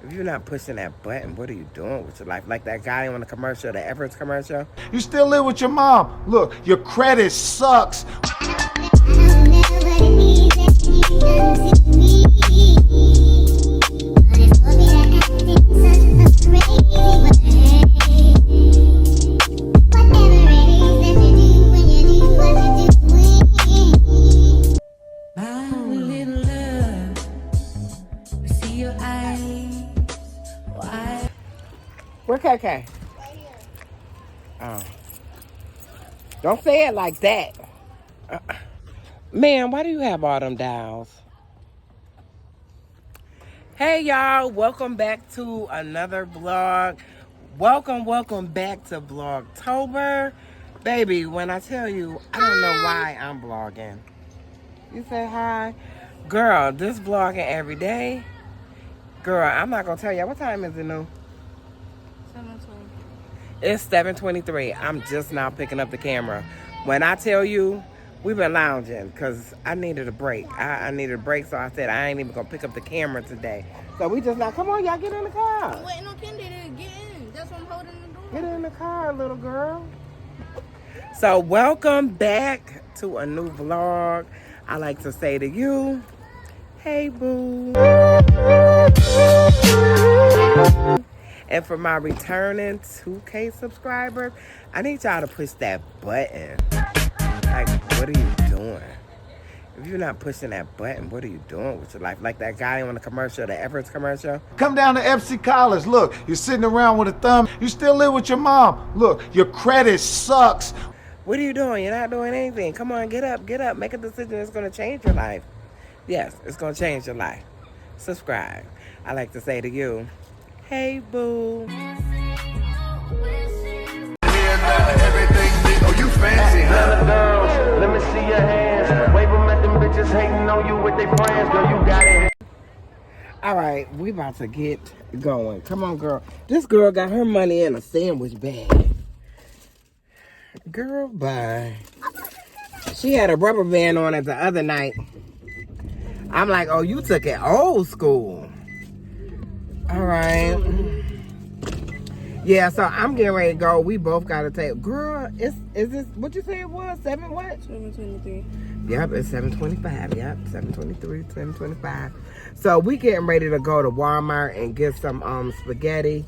If you're not pushing that button, what are you doing with your life? Like that guy on the commercial, the Everest commercial. You still live with your mom. Look, your credit sucks. Where KK? Right here. Oh. Don't say it like that. Man, why do you have all them dials? Hey, y'all. Welcome back to another vlog. Welcome back to Vlogtober. Baby, when I tell you, I don't know why I'm vlogging. You say hi? Girl, this vlogging every day. Girl, I'm not going to tell you. What time is it now? 7:20. It's 7:23. I'm just now picking up the camera. When I tell you, we've been lounging because I needed a break. I needed a break, so I said I ain't even going to pick up the camera today. So we just now, come on, y'all, get in the car. I'm waiting on Kendi to get in. That's why I'm holding the door. Get in the car, little girl. So welcome back to a new vlog. I like to say to you, hey, boo. And for my returning 2K subscribers, I need y'all to push that button. Like, what are you doing? If you're not pushing that button, what are you doing with your life? Like that guy on the commercial, the Everest commercial. Come down to FC College. Look, you're sitting around with a thumb. You still live with your mom. Look, your credit sucks. What are you doing? You're not doing anything. Come on, get up. Make a decision that's going to change your life. Yes, it's going to change your life. Subscribe. I like to say to you, hey, boo. Oh, you fancy, huh? Girls, let me see your hands. Wave them at them bitches hating on you with their friends. Girl, you got it. All right, we about to get going. Come on, girl. This girl got her money in a sandwich bag. Girl, bye. She had a rubber band on it the other night. I'm like, oh, you took it old school. All right. Yeah, so I'm getting ready to go. We both got to take. Girl, is this what you say it was? 7 what? 7:23. Yep, it's 7:25. Yep, 7:23, 7:25. So we getting ready to go to Walmart and get some spaghetti.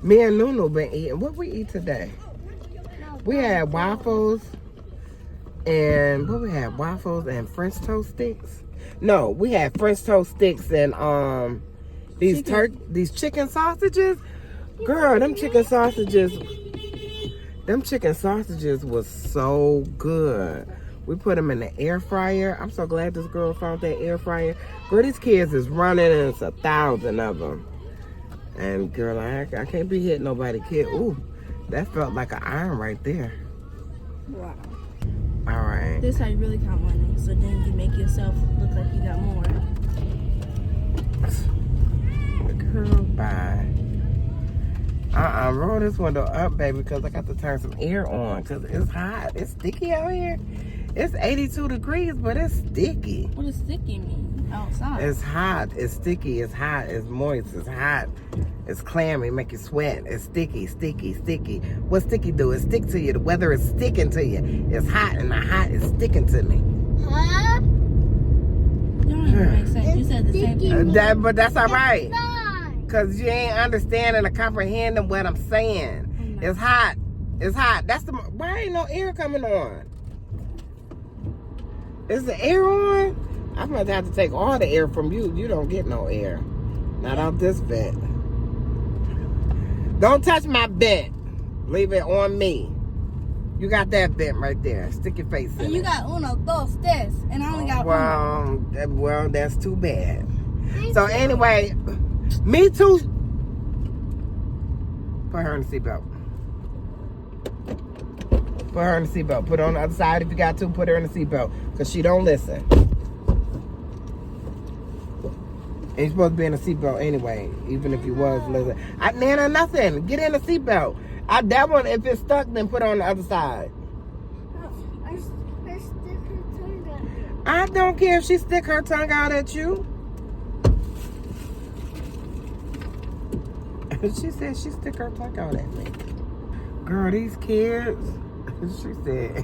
Me and Nunu been eating. What we eat today? We had waffles and what we had? Waffles and French toast sticks. No, we had French toast sticks and these chicken sausages. Girl, them chicken sausages was so good. We put them in the air fryer. I'm so glad this girl found that air fryer. Girl, these kids is running and it's 1,000 of them. And girl, I can't be hitting nobody kid. Ooh, that felt like an iron right there. Wow. All right. This is how you really count money. So then you make yourself look like you got more. Girl, bye. Roll this window up, baby, because I got to turn some air on because it's hot. It's sticky out here. It's 82 degrees, but it's sticky. What does sticky mean? Outside. It's hot. It's sticky. It's hot. It's moist. It's hot. It's clammy. Make you sweat. It's sticky. What sticky do? It stick to you. The weather is sticking to you. It's hot, and the hot is sticking to me. Huh? You don't even make sense. You said the same thing. But that's all right. Because you ain't understanding or comprehending what I'm saying. It's hot. It's hot. Why ain't no air coming on? Is the air on? I'm going to have to take all the air from you. You don't get no air. Not out this vent. Don't touch my vent. Leave it on me. You got that vent right there. Stick your face in it. And you got uno, dos, tres. And I only got uno. Well, that's too bad. So anyway, me too. Put her in the seatbelt. Put her in the seatbelt. Put her on the other side if you got to. Put her in the seatbelt. Because she don't listen. And you're supposed to be in a seatbelt anyway, even if you was listening. Nana, nothing. Get in the seatbelt. That one, if it's stuck, then put it on the other side. I stick her tongue out. I don't care if she stick her tongue out at you. She said she stick her tongue out at me. Girl, these kids, she said,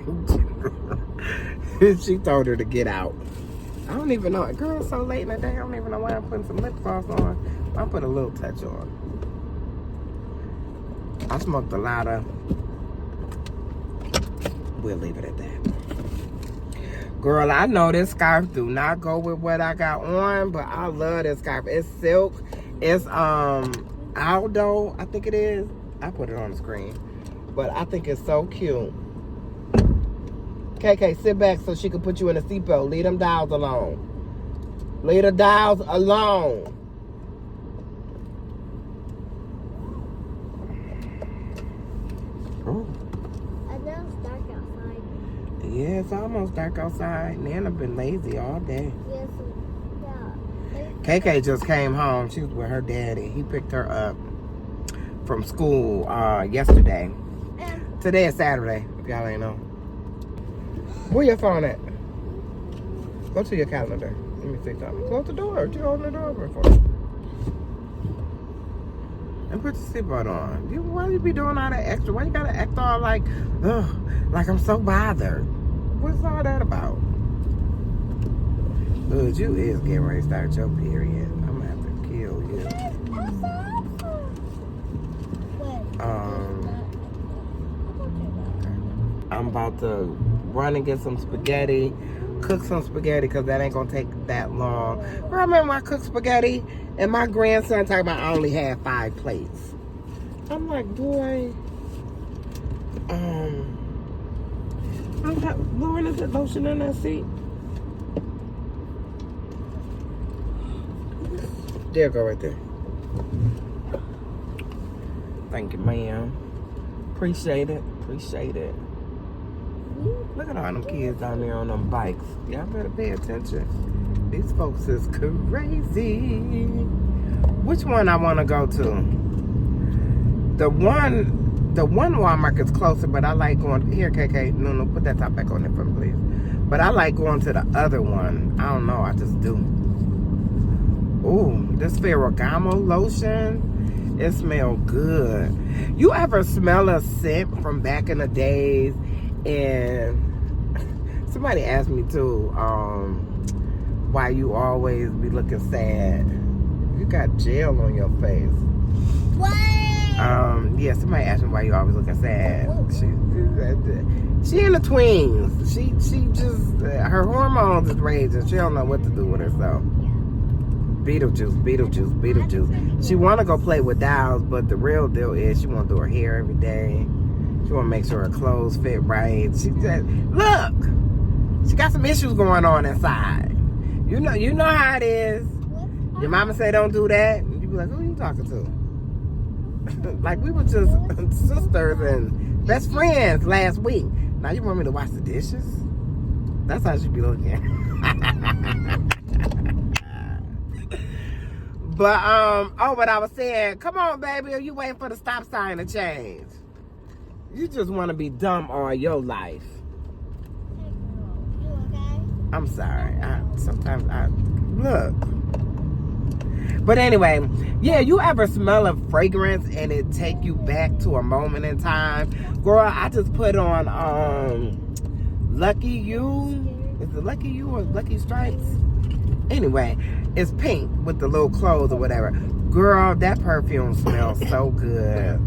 she told her to get out. I don't even know. Girl, it's so late in the day, I don't even know why I'm putting some lip gloss on. I'll put a little touch on. I smoked a lot of. We'll leave it at that. Girl, I know this scarf do not go with what I got on, but I love this scarf. It's silk. It's Aldo, I think it is. I put it on the screen. But I think it's so cute. KK, sit back so she can put you in a seatbelt. Leave them dials alone. Leave the dials alone. Oh. I know it's dark outside. Yeah, it's almost dark outside. Nana been lazy all day. Yes, yeah. KK just came home. She was with her daddy. He picked her up from school yesterday. Today is Saturday, if y'all ain't know. Where your phone at? Go to your calendar. Let me see something. Close the door. You open the door open for me. And put your seatbelt on. Why you be doing all that extra? Why you gotta act all like, ugh, like I'm so bothered? What's all that about? Ugh, you is getting ready to start your period. I'm gonna have to kill you. I'm about to run and get some spaghetti, cook some spaghetti, because that ain't gonna take that long. I remember when I cooked spaghetti and my grandson talking about I only had 5 plates. I'm like, boy, Lauren, is it lotion in that seat? There, go right there. Thank you, ma'am. Appreciate it. Appreciate it. Look at all them kids down there on them bikes. Y'all better pay attention. These folks is crazy. Which one I want to go to? The one Walmart is closer, but I like going here. KK, no, put that top back on there for me, please. But I like going to the other one. I don't know, I just do. Ooh, this Ferragamo lotion. It smells good. You ever smell a scent from back in the days? And somebody asked me too, why you always be looking sad. You got gel on your face. What? Yeah, somebody asked me why you always looking sad. She in the tweens. She just, her hormones is raging. She don't know what to do with herself. Beetlejuice. She want to go play with dolls, but the real deal is she want to do her hair every day. She want to make sure her clothes fit right. She said, look, she got some issues going on inside. You know how it is. Your mama say don't do that. And you be like, who are you talking to? Like we were just sisters and best friends last week. Now you want me to wash the dishes? That's how she be looking. But, what I was saying, come on, baby, are you waiting for the stop sign to change? You just want to be dumb all your life. You okay? I'm sorry. Sometimes look. But anyway, yeah, you ever smell a fragrance and it take you back to a moment in time? Girl, I just put on, Lucky You. Is it Lucky You or Lucky Stripes? Anyway, it's pink with the little clothes or whatever. Girl, that perfume smells so good.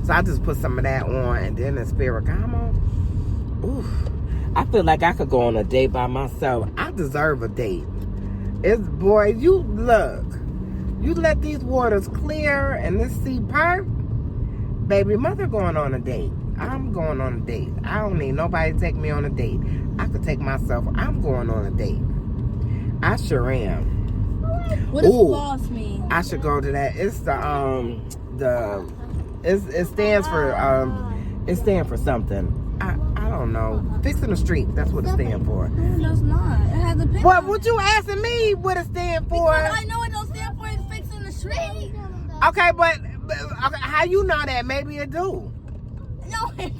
So I just put some of that on, and then it's Ferragamo. Oof. I feel like I could go on a date by myself. I deserve a date. Boy, you look. You let these waters clear and this sea part. Baby, mother going on a date. I'm going on a date. I don't need nobody to take me on a date. I could take myself. I'm going on a date. I sure am. What does SPLOST mean? I should go to that. It's it stands for something. I don't know. Fixing the street. That's what it stands for. No, it's not. It has a picture. But what you asking me what it stands for? Because I know it don't stand for fixing the street. Okay, but okay, how you know that? Maybe it do. No, it.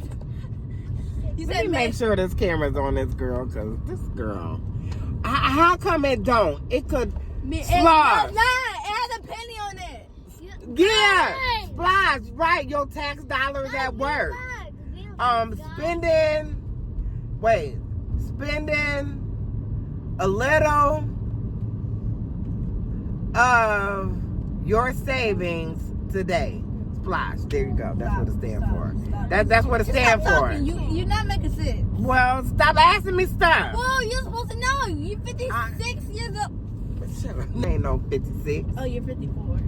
You Let said me make sure this camera's on this girl, because this girl. How come it don't? It could It slide. does not. It has a penny on it. Yeah, Splash, right, your tax dollars at work. Spending a little of your savings today. Splash, there you go. That's what it stands for. That's what it stands for. You're not making sense. Well, stop asking me stuff. Well, you're supposed to know. You're 56 years old. Shut up. Ain't no 56. Oh, you're 54.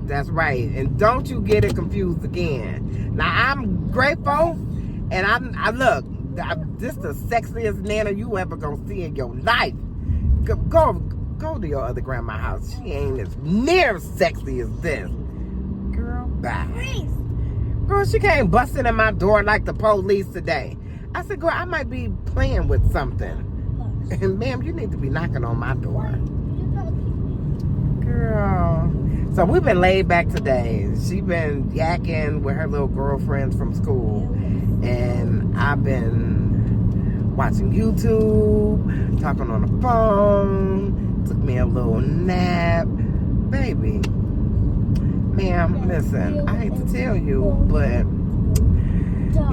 That's right. And don't you get it confused again. Now, I'm grateful, and I look, this the sexiest Nana you ever gonna see in your life. Go to your other grandma's house. She ain't as near sexy as this. Girl, bye. Girl, she came busting in my door like the police today. I said, girl, I might be playing with something. And ma'am, you need to be knocking on my door. Girl. So we've been laid back today. She been yakking with her little girlfriends from school. And I've been watching YouTube, talking on the phone, took me a little nap. Baby, ma'am, listen, I hate to tell you, but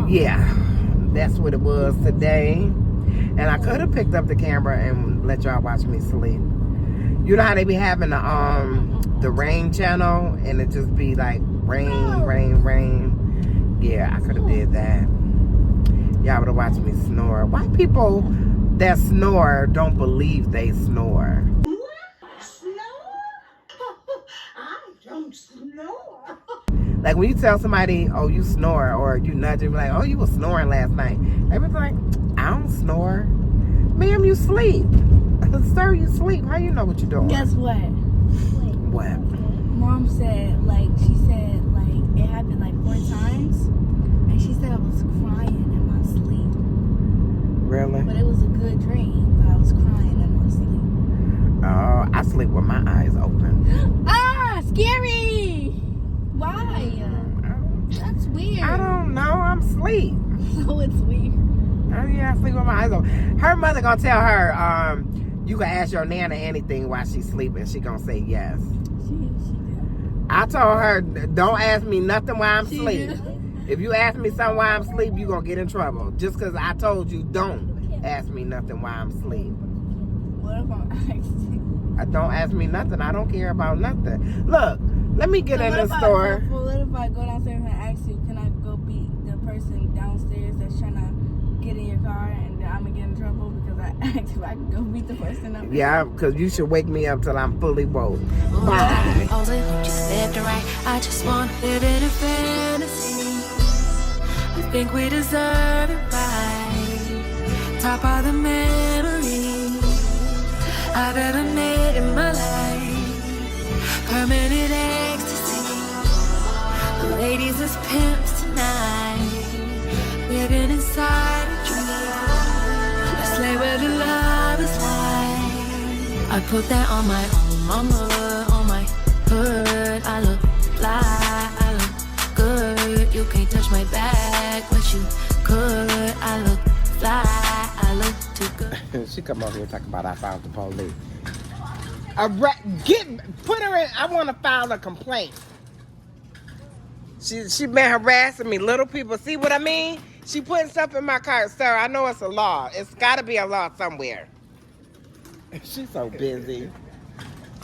yeah, that's what it was today. And I could have picked up the camera and let y'all watch me sleep. You know how they be having the rain channel and it just be like rain, rain, rain. Yeah, I could have did that. Y'all would have watched me snore. Why people that snore don't believe they snore? Like when you tell somebody, oh, you snore, or you nudge them, like, oh, you were snoring last night. They be like, I don't snore. Ma'am, you sleep. Sir, you sleep. How you know what you're doing? Guess what? What? Mom said, like, she said, like, it happened like 4 times. And she said I was crying in my sleep. Really? But it was a good dream, but I was crying in my sleep. Oh, I sleep with my eyes open. Ah, scary! Why? That's weird. I don't know. I'm asleep. So it's weird. Oh, yeah, I sleep with my eyes open. Her mother gonna tell her, you can ask your nana anything while she's sleeping. She gonna say yes. She did. I told her, don't ask me nothing while I'm She asleep. did. If you ask me something while I'm asleep, you gonna get in trouble. Just because I told you, don't ask me nothing while I'm asleep. What if I'm actually? Don't ask me nothing. I don't care about nothing. Look, let me get in the store. What if I go downstairs and ask you, can I go beat the person downstairs that's trying to get in your car, and then I'm gonna get in trouble because I asked if I can go beat the person up? Yeah, because you should wake me up till I'm fully woke. Bye. Only hope you slept right. I just want to live in a fantasy. I think we deserve it right. Top of the memories I've ever made in my life. Permanent ecstasy. The ladies as pimps tonight. Living inside a dream. Let's lay where the love is like. I put that on my mama, on my hood. I look fly, I look good. You can't touch my back, but you could. I look fly, I look too good. She come over here and talk about I filed the police. Put her in. I want to file a complaint. She been harassing me. Little people, see what I mean? She putting stuff in my car. Sir, I know it's a law. It's got to be a law somewhere. She's so busy.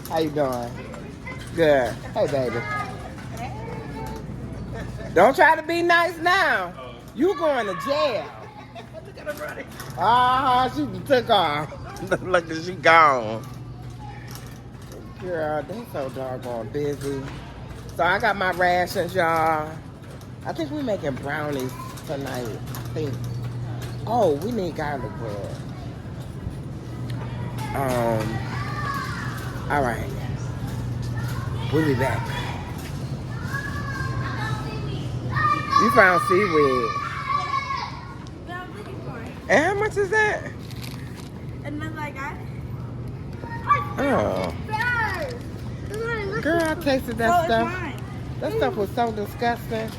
How you doing? Good. Hey, baby. Don't try to be nice now. You going to jail. She took off. Look at she gone. Girl, they so doggone busy. So I got my rations, y'all. I think we're making brownies tonight. I think. Oh, we need garlic bread. All right. We'll be back. You found seaweed. Yeah, I'm looking for it. And how much is that? And then I got it. Oh. Girl, I tasted that stuff. It's mine. That stuff was so disgusting.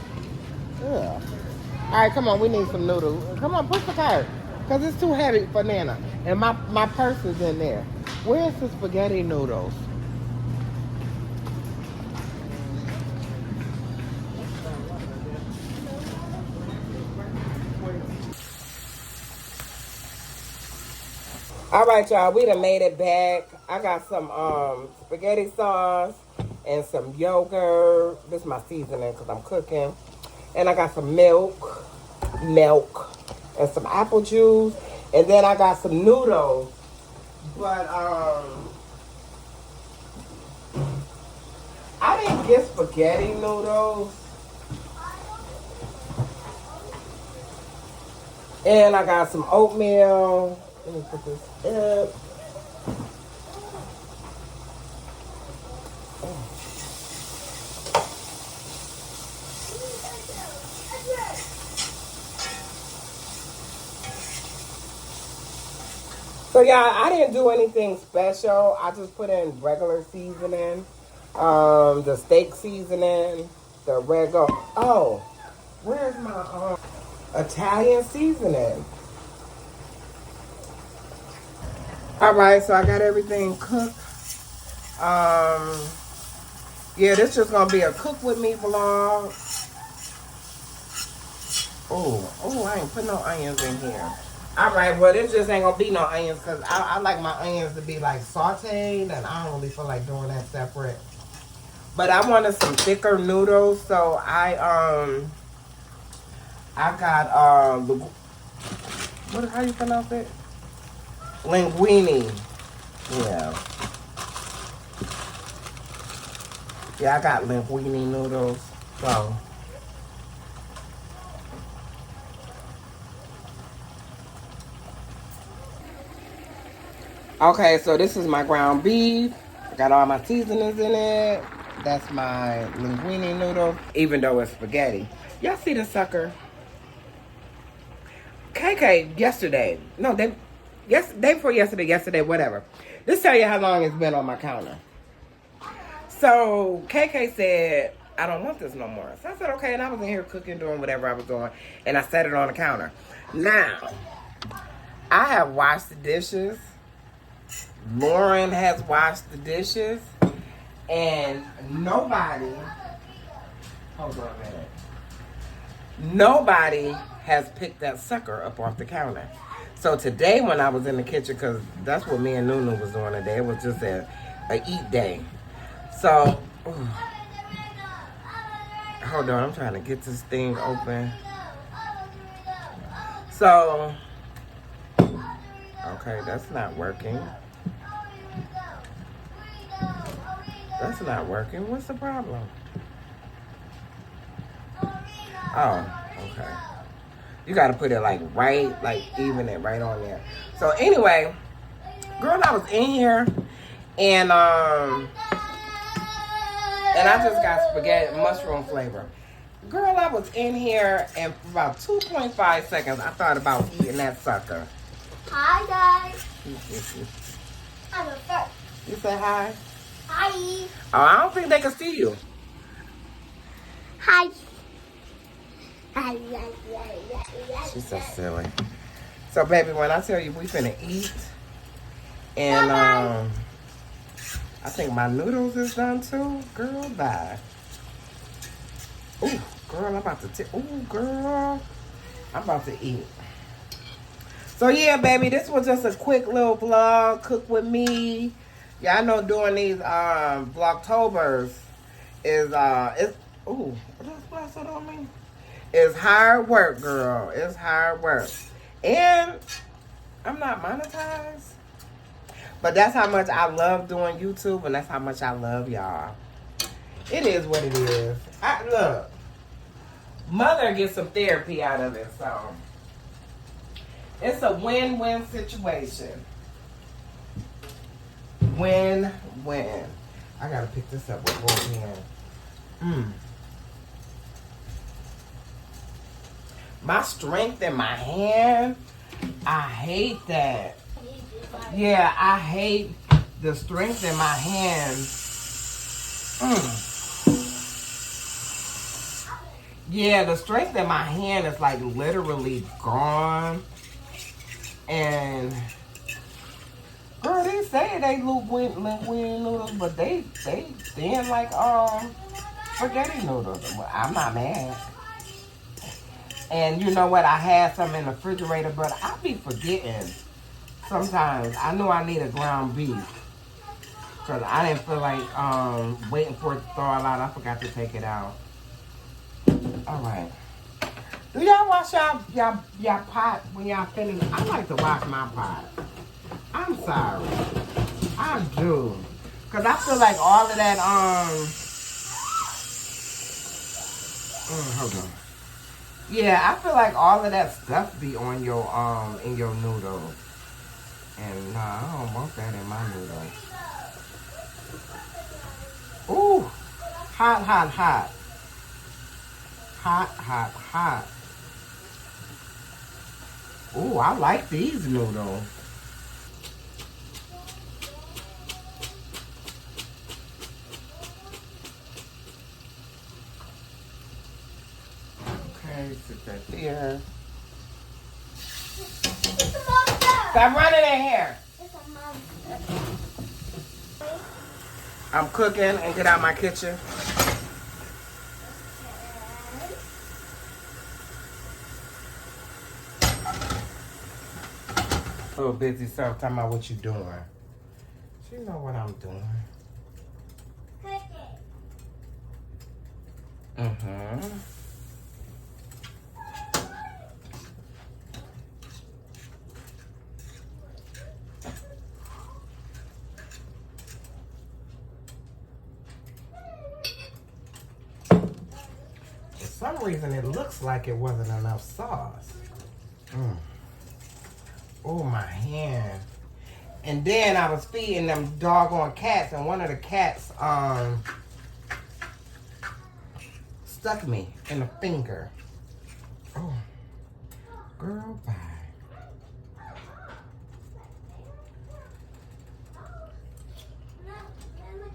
Ugh. All right, come on. We need some noodles. Come on, push the cart. Because it's too heavy for Nana. And my purse is in there. Where's the spaghetti noodles? All right, y'all, we done made it back. I got some spaghetti sauce and some yogurt. This is my seasoning because I'm cooking. And I got some milk, and some apple juice. And then I got some noodles. But I didn't get spaghetti noodles. And I got some oatmeal. Let me put this up. So yeah, I didn't do anything special. I just put in regular seasoning, the steak seasoning, the regular. Oh, where's my Italian seasoning? All right, so I got everything cooked. Yeah, this just gonna be a cook with me vlog. Oh, I ain't put no onions in here. All right, well, this just ain't gonna be no onions because I like my onions to be like sauteed, and I don't really feel like doing that separate. But I wanted some thicker noodles, so I got how you pronounce it? Linguine. Yeah, I got linguine noodles. So okay, so this is my ground beef. I got all my seasonings in it. That's my linguine noodle, even though it's spaghetti. Y'all see the sucker? KK yesterday. No, day before yesterday, whatever. This tell you how long it's been on my counter. So KK said, I don't want this no more. So I said, okay, and I was in here cooking, doing whatever I was doing, and I set it on the counter. Now, I have washed the dishes. Lauren has washed the dishes, and nobody, hold on a minute, nobody has picked that sucker up off the counter. So today when I was in the kitchen, because that's what me and Nunu was doing today, it was just a eat day. So, hold on, I'm trying to get this thing open. So, okay, that's not working. That's not working. What's the problem? Oh, okay. You gotta put it like right, like even it right on there. So anyway, girl, I was in here and I just got spaghetti mushroom flavor. Girl, I was in here and for about 2.5 seconds I thought about eating that sucker. Hi, guys. I'm a first. You say hi? Hi. Oh, I don't think they can see you. Hi. Hi. She's so silly. So, baby, when I tell you we finna eat, and I think my noodles is done too. Girl, bye. Ooh, girl, I'm about to I'm about to eat. So, yeah, baby, this was just a quick little vlog. Cook with me. Yeah, I know doing these Vlogtobers is, ooh, what's that on me? It's hard work, girl. It's hard work. And I'm not monetized. But that's how much I love doing YouTube, and that's how much I love y'all. It is what it is. Look, mother gets some therapy out of it, so it's a win-win situation. Win-win. I gotta pick this up with both hands. My strength in my hand, I hate that. Yeah, I hate the strength in my hand. Yeah, the strength in my hand is like literally gone. And girl, they say they linguine noodles, but they thin like spaghetti noodles. Well, I'm not mad. And you know what? I had some in the refrigerator, but I be forgetting. sometimes. I know I need a ground beef. Because I didn't feel like waiting for it to thaw out. I forgot to take it out. Alright. Do y'all wash y'all pot when y'all finish? I like to wash my pot. I'm sorry. I do. Because I feel like all of that, hold on. Yeah, I feel like all of that stuff be on your, in your noodles. And nah, I don't want that in my noodles. Ooh, hot, hot, hot. Hot, hot, hot. Ooh, I like these noodles. Okay, sit that there. It's a monster. Stop running in here. It's a monster. I'm cooking and get out my kitchen. A little busy self talking about what you doing. She know what I'm doing. Mm-hmm. For some reason, it looks like it wasn't enough sauce. Oh, my hand. And then I was feeding them doggone cats, and one of the cats stuck me in the finger. Oh, girl, bye.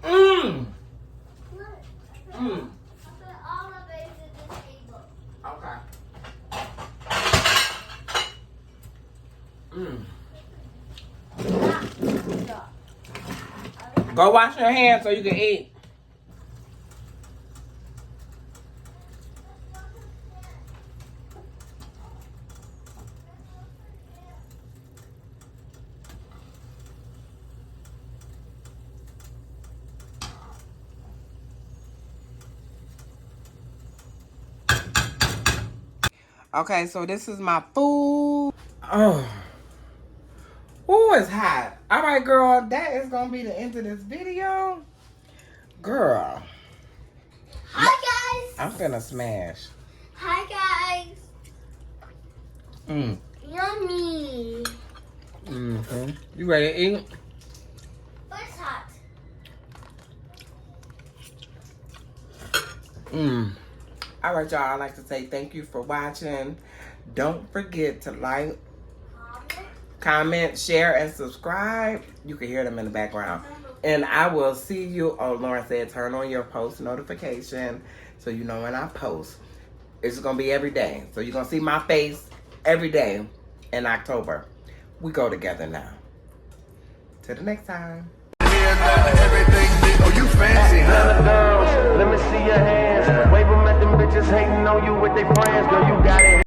Mmm. Mmm. Okay. Mmm. Go wash your hands so you can eat. Okay, so this is my food. Oh. Ooh, it's hot. All right, girl, that is going to be the end of this video. Girl. Hi, guys. I'm finna smash. Hi, guys. Mm. Yummy. Mm-hmm. You ready to eat? But it's hot. Mmm. All right, y'all. I'd like to say thank you for watching. Don't forget to like, comment, share, and subscribe. You can hear them in the background. And I will see you. Oh, Lauren said turn on your post notification so you know when I post. It's going to be every day. So you're going to see my face every day in October. We go together now. Till the next time. Oh, you fancy, huh? Girls, let me see your hands. Wave them at them bitches hating on you with their friends. Girl, you got it.